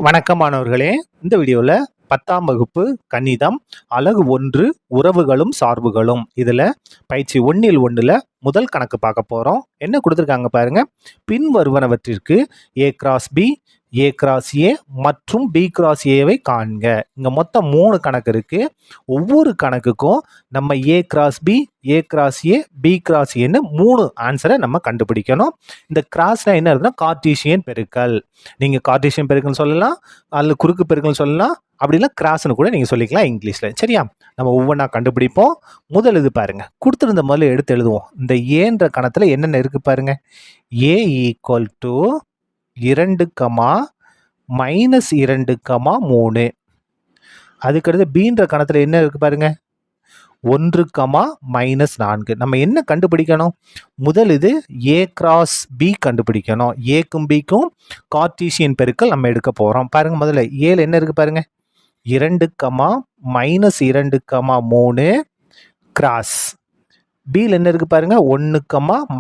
வணக்கம் மாணவர்களே. இந்த வீடியோவில் 10ஆம் வகுப்பு கணிதம் அலகு 1 உறவுகளும் சார்புகளும் இதில் பயிற்சி 1ல் முதல் கணக்கு பார்க்க போகிறோம். என்ன கொடுத்துருக்காங்க பாருங்க. பின் வருவனவற்றிற்கு A cross B, A cross A மற்றும் பி கிராஸ் ஏவை காண்க. இங்கே மொத்தம் 3 கணக்கு இருக்கு. ஒவ்வொரு கணக்குக்கும் நம்ம A cross B, A cross A, B cross ஏன்னு 3 ஆன்சரை நம்ம கண்டுபிடிக்கணும். இந்த கிராஸ்னா என்ன இருக்குன்னா கார்ட்டீசியன் பெருக்கல். நீங்கள் கார்ட்டீசியன் பெருக்கல்னு சொல்லலாம், அல்லது குறுக்கு பெருக்கல்னு சொல்லலாம், அப்படிலாம் கிராஸ்னு கூட நீங்கள் சொல்லிக்கலாம் இங்கிலீஷில். சரியா? நம்ம ஒவ்வொன்றா கண்டுபிடிப்போம். முதல் இது பாருங்க, கொடுத்துருந்த முதல்ல எடுத்து எழுதுவோம். இந்த ஏன்ற கணத்தில் என்னென்ன இருக்கு பாருங்க. ஏ ஈக்குவல் டு 2, -2, 3. அதுக்கடுத்து பீன்ற கணத்தில் என்ன இருக்கு பாருங்க. 1, -4. நம்ம என்ன கண்டுபிடிக்கணும்? முதல் இது ஏ கிராஸ் பி கண்டுபிடிக்கணும். ஏக்கும் பிக்கும் கார்ட்டீசியன் பெருக்கல் நம்ம எடுக்க போகிறோம். பாருங்க, முதல்ல ஏல என்ன இருக்கு பாருங்க. 2, -2, 3 கிராஸ். பியில் என்ன இருக்கு பாருங்க. 1,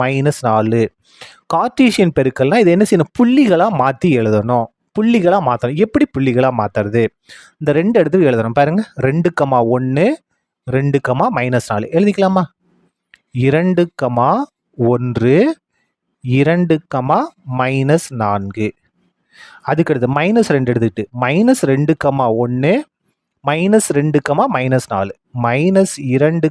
-4. கார்ட்டீசியன் பெருக்கல்னா இது என்ன செய்யணும்? புள்ளிகளாக மாற்றி எழுதணும். புள்ளிகளாக மாற்றணும். எப்படி புள்ளிகளாக மாற்றுறது? இந்த 2 எடுத்து எழுதணும். பாருங்க, 2, 1, 2, -4 எழுதிக்கலாமா? 2, 1, 2, -4. அதுக்கடுத்து -2 எடுத்துக்கிட்டு -2, 1, -2, -4. -2,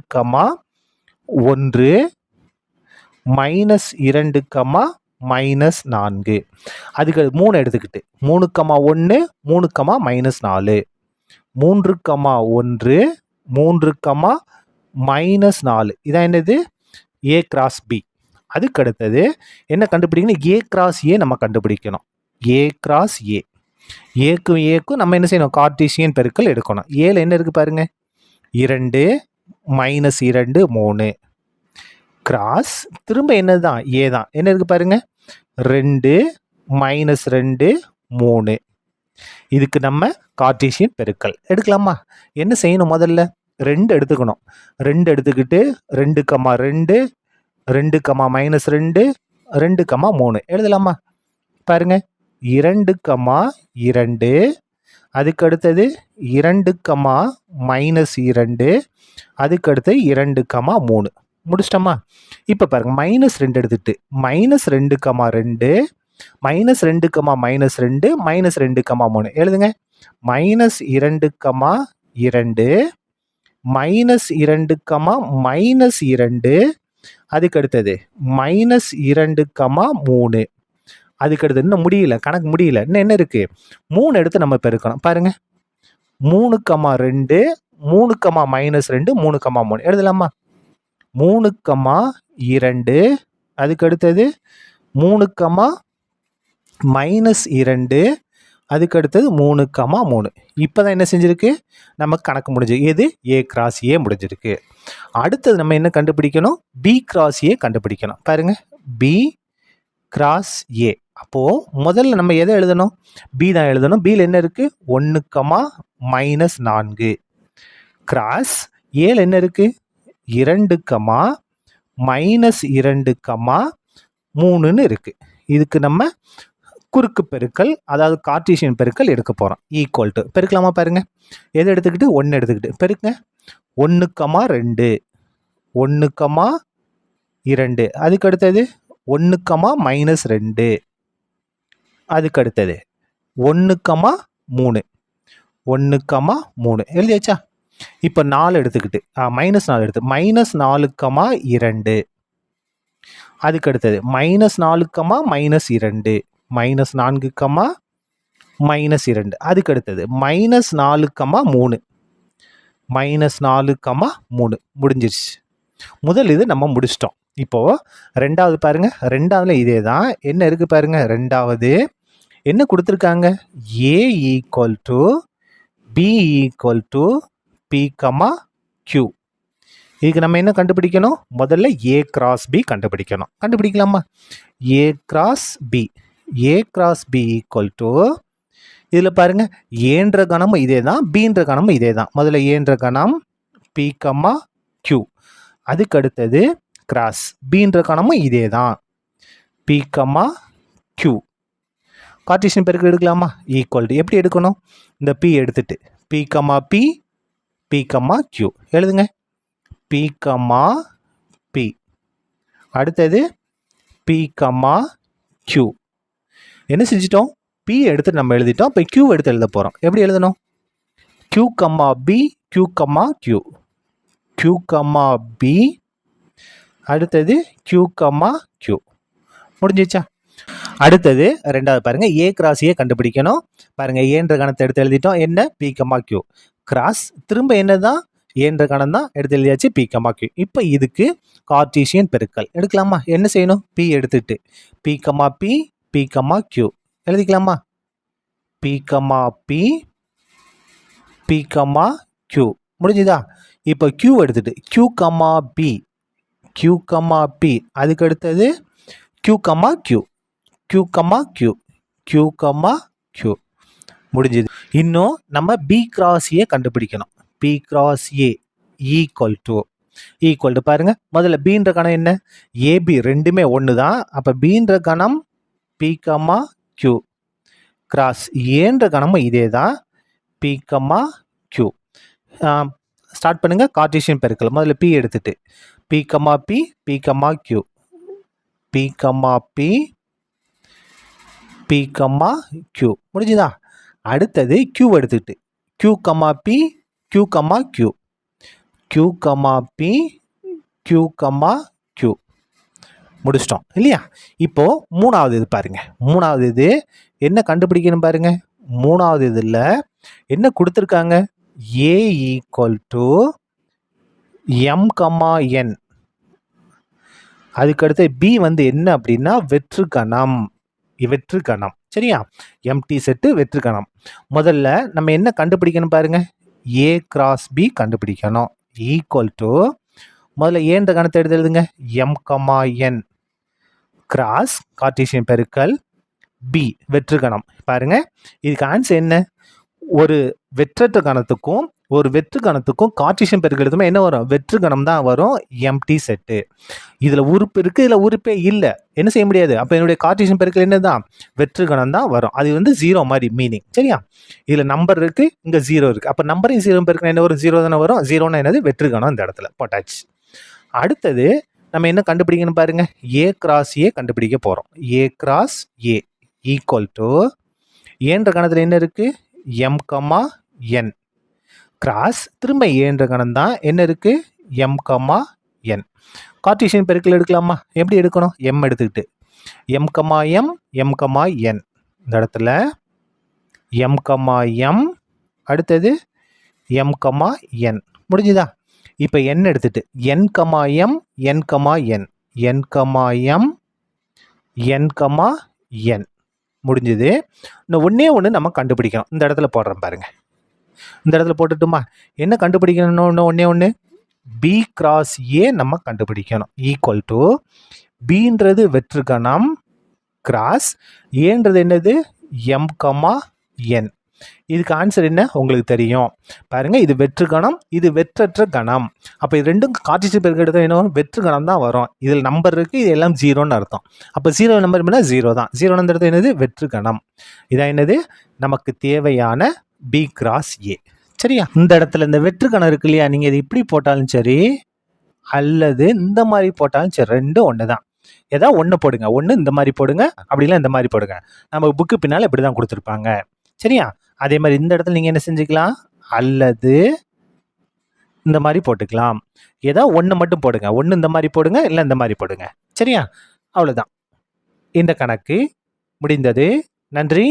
-1, -2, -4. அதுக்கு 3 எடுத்துக்கிட்டு 3, 1, 3, -4. 3, 1, 3, -4. இதான் என்னது? A cross B. அதுக்கு அடுத்தது என்ன கண்டுபிடிக்கணும்? ஏ கிராஸ் ஏ நம்ம கண்டுபிடிக்கணும். A cross A. ஏக்கும் ஏக்கும் நம்ம என்ன செய்யணும்? கார்ட்டீசியன் பெருக்கல் எடுக்கணும். ஏல என்ன இருக்கு பாருங்க. 2, -2, 3 கிராஸ். திரும்ப என்னதான்? ஏ தான். என்ன இருக்கு பாருங்க. 2, -2, 3. இதுக்கு நம்ம கார்ட்டீசியன் பெருக்கல் எடுக்கலாமா? என்ன செய்யணும்? முதல்ல 2 எடுத்துக்கணும். 2 எடுத்துக்கிட்டு 2, 2, 2, -2, 2, 3 எழுதலாமா? பாருங்க, 2, 2. அதுக்கு அடுத்தது 2, -2. அதுக்கு அடுத்து 2, 3 முடிச்சிட்டோமா? இப்போ பாருங்க, -2 எடுத்துட்டு -2, 2, -2, -2, -2, -3 எழுதுங்க. -2, 2, -2, அதுக்கு அடுத்தது -2, 3. அதுக்கு அடுத்தது இன்னும் முடியல, கணக்கு முடியல. இன்னும் என்ன இருக்கு? 3 எடுத்து நம்ம பெருக்கணும். பாருங்க, 3, 2, 3, -2, 3, 3 எழுதலாமா? 3, 2. அதுக்கு அடுத்தது 3, -2. அதுக்கு அடுத்தது 3, 3. இப்போதான் என்ன செஞ்சிருக்கு? நமக்கு கணக்கு முடிஞ்சு. எது? ஏ கிராஸ் ஏ முடிஞ்சிருக்கு. அடுத்தது நம்ம என்ன கண்டுபிடிக்கணும்? பி கிராஸ் ஏ கண்டுபிடிக்கணும். பாருங்க, பி கிராஸ் ஏ. அப்போ முதல்ல நம்ம எதை எழுதணும்? பி தான் எழுதணும். பியில் என்ன இருக்கு? 1, -4 கிராஸ். ஏல என்ன இருக்கு? 2, -2, 3ன்னு இருக்கு. இதுக்கு நம்ம குறுக்கு பெருக்கல், அதாவது கார்ட்டீசியன் பெருக்கல் எடுக்க போகிறோம். ஈக்குவல் டு பெருக்கலாமா? பாருங்க, எதை எடுத்துக்கிட்டு 1 எடுத்துக்கிட்டு பெருக்குங்க. 1, 2, 1, 2. அதுக்கு அடுத்தது 1, -2. அதுக்கு அடுத்தது 1, 3. 1, 3 எழுதியாச்சா? இப்போ 4 எடுத்துக்கிட்டு -4 எடுத்து -4, 2. அதுக்கு அடுத்தது -4, -2, -4, -2. அதுக்கு அடுத்தது -4, 3. -4, 3 முடிஞ்சிருச்சு. முதல் இது நம்ம முடிச்சிட்டோம். இப்போ ரெண்டாவது பாருங்க. ரெண்டாவதுல இதே தான். என்ன இருக்கு பாருங்க. ரெண்டாவது என்ன கொடுத்துருக்காங்க? A equal to B equal to B, Q. இதுக்கு நம்ம என்ன கண்டுபிடிக்கணும்? முதல்ல ஏ கிராஸ் பி கண்டுபிடிக்கணும். கண்டுபிடிக்கலாமா? A cross B. A cross B equal to, இதில் பாருங்க, ஏன்ற கணமும் இதே தான், பீன்ற கணமும் இதே தான். முதல்ல ஏன்ற கணம் பி, கியூ. அதுக்கு அடுத்தது கிராஸ் பீன்ற கணமும் இதே தான், பி, கியூ. கார்ட்டீசியன் பெருக்கல் எடுக்கலாமா? ஈக்குவல் டு எப்படி எடுக்கணும்? இந்த பி எடுத்துட்டு B comma B, B comma Q எழுதுங்க. பி கமா பி, அடுத்தது பி கமா கியூ. என்ன செஞ்சிட்டோம்? பி எடுத்து நம்ம எழுதிட்டோம். இப்போ கியூ எடுத்து எழுத போகிறோம். எப்படி எழுதணும்? Q comma B, Q comma Q, Q comma P, அடுத்தது கியூ கமா கியூ. முடிஞ்சிச்சா? அடுத்தது ரெண்டாவது பாருங்க, ஏ கிராஸ் ஏ கண்டுபிடிக்கணும். பாருங்க, ஏன்ற கணத்தை எடுத்து எழுதிட்டோம். என்ன? B comma Q. கிராஸ் திரும்ப என்னதான்? ஏன்ற கணம் தான் எடுத்து எழுதியாச்சு, பி கமா கியூ. இப்போ இதுக்கு கார்ட்டீசியன் பெருக்கல் எடுக்கலாமா? என்ன செய்யணும்? பி எடுத்துட்டு B comma B, B comma Q எழுதிக்கலாமா? B comma B, B comma Q. முடிஞ்சுதா? இப்போ கியூ எடுத்துட்டு Q comma B, Q comma B, அதுக்கு அடுத்தது Q comma Q, Q comma Q, Q comma Q. முடிஞ்சுது. இன்னும் நம்ம பி கிராஸ் ஏ கண்டுபிடிக்கணும். B cross A equal to பாருங்க, முதல்ல பீன்ற கணம் என்ன? ஏபி ரெண்டுமே ஒன்று தான். அப்போ பீன்ற கணம் பி கமா கியூ, கிராஸ் ஏன்ற கணமும் இதே தான், பி கமா கியூ. ஸ்டார்ட் பண்ணுங்க கார்ட்டீசியன் பெருக்கல். முதல்ல பி எடுத்துட்டு B comma B, B comma Q, P comma B, B comma Q. முடிஞ்சுதா? அடுத்தது கியூ எடுத்துட்டு Q comma B, Q comma Q, Q comma B, Q comma Q. முடிச்சிட்டோம் இல்லையா? இப்போ மூணாவது இது பாருங்க. மூணாவது இது என்ன கண்டுபிடிக்கணும் பாருங்க. மூணாவது இதில் என்ன கொடுத்துருக்காங்க? A equal to M comma என். அதுக்கடுத்து பி வந்து என்ன அப்படின்னா வெற்று கணம். வெற்று கணம் சரியா? எம்டி செட்டு வெற்று கணம். முதல்ல நம்ம என்ன கண்டுபிடிக்கணும் பாருங்க, ஏ கிராஸ் பி கண்டுபிடிக்கணும். ஈக்குவல் டு முதல்ல ஏன்ற கணத்தை எடுத்து எழுதுங்க, எம் கமா என் கிராஸ் கார்ட்டீசியன் பெருக்கல் பி வெற்று கணம். பாருங்க, இதுக்கு ஆன்சர் என்ன? ஒரு வெற்றற்ற கணத்துக்கும் ஒரு வெற்று கணத்துக்கும் கார்ட்டீசியன் பெருக்கல் எடுத்தோம்னா என்ன வரும்? வெற்று கணம் தான் வரும், எம்டி செட்டு. இதில் உறுப்பு இருக்கு, இதில் உறுப்பே இல்லை, என்ன செய்ய முடியாது. அப்போ என்னுடைய கார்ட்டீசியன் பெருக்கல் என்ன தான்? வெற்று கணம் தான் வரும். அது வந்து ஜீரோ மாதிரி மீனிங் சரியா? இதில் நம்பர் இருக்கு, இங்கே ஜீரோ இருக்கு. அப்போ நம்பரையும் ஜீரோ பெருக்கல் என்ன வரும்? ஜீரோ தானே வரும். ஜீரோன்னா என்னது? வெற்று கணம் இந்த இடத்துல போட்டாச்சு. அடுத்தது நம்ம என்ன கண்டுபிடிக்கணும் பாருங்க, ஏ கிராஸ் ஏ கண்டுபிடிக்க போகிறோம். A cross A equal to ஏன்ற கணத்தில் என்ன இருக்கு? எம் கமா என் கிராஸ் திரும்ப ஏன்ற கணம் தான் என்ன இருக்கு? எம் கமா என். கார்ட்டீசியன் பெருக்கல் எடுக்கலாமா? எப்படி எடுக்கணும்? எம் எடுத்துக்கிட்டு M comma M, M comma N. இந்த இடத்துல எம் கமா எம், அடுத்தது எம் கமா என். முடிஞ்சுதா? இப்போ என் எடுத்துட்டு N comma M, N comma N, N comma M, N comma N. முடிஞ்சுது. இன்னும் ஒன்றே ஒன்று நம்ம கண்டுபிடிக்கணும். இந்த இடத்துல போடுறேன் பாருங்க. இந்த இடத்துல போட்டுட்டுமா என்ன கண்டுபிடிக்கணும்? ஒன்றே ஒன்று பி கிராஸ் ஏ நம்ம கண்டுபிடிக்கணும். ஈக்குவல் டு பின்றது வெற்று கணம் கிராஸ் ஏன்றது என்னது? எம் கமா என். இதுக்கு ஆன்சர் என்ன உங்களுக்கு தெரியும் பாருங்க. இது வெற்று கணம், இது வெற்றற்ற கணம். அப்போ இது ரெண்டும் கார்ட்டீசியன் பெருக்கல் எடுத்தால் என்ன வரும்? வெற்று கணம் தான் வரும். இதில் நம்பர் இருக்குது, இது எல்லாம் ஜீரோன்னு அர்த்தம். அப்போ ஜீரோ நம்பர் என்ன? ஜீரோ தான். ஜீரோன்னு எடுத்து என்னது? வெற்று கணம். இதான் என்னது? நமக்கு தேவையான பி கிராஸ் ஏ சரியா? இந்த இடத்துல இந்த வெற்று கணம் இருக்கு இல்லையா, நீங்கள் இது இப்படி போட்டாலும் சரி அல்லது இந்த மாதிரி போட்டாலும் சரி, ரெண்டும் ஒன்று தான். ஏதாவது ஒன்று போடுங்க. ஒன்று இந்த மாதிரி போடுங்க, அப்படிலாம் இந்த மாதிரி போடுங்க. நம்ம புக்கு பின்னால் இப்படி தான் கொடுத்துருப்பாங்க சரியா? அதே மாதிரி இந்த இடத்துல நீங்கள் என்ன செஞ்சுக்கலாம்? அல்லது இந்த மாதிரி போட்டுக்கலாம். ஏதாவது ஒன்று மட்டும் போடுங்க. ஒன்று இந்த மாதிரி போடுங்க, இல்லை இந்த மாதிரி போடுங்க சரியா? அவ்வளோதான். இந்த கணக்கு முடிந்தது. நன்றி.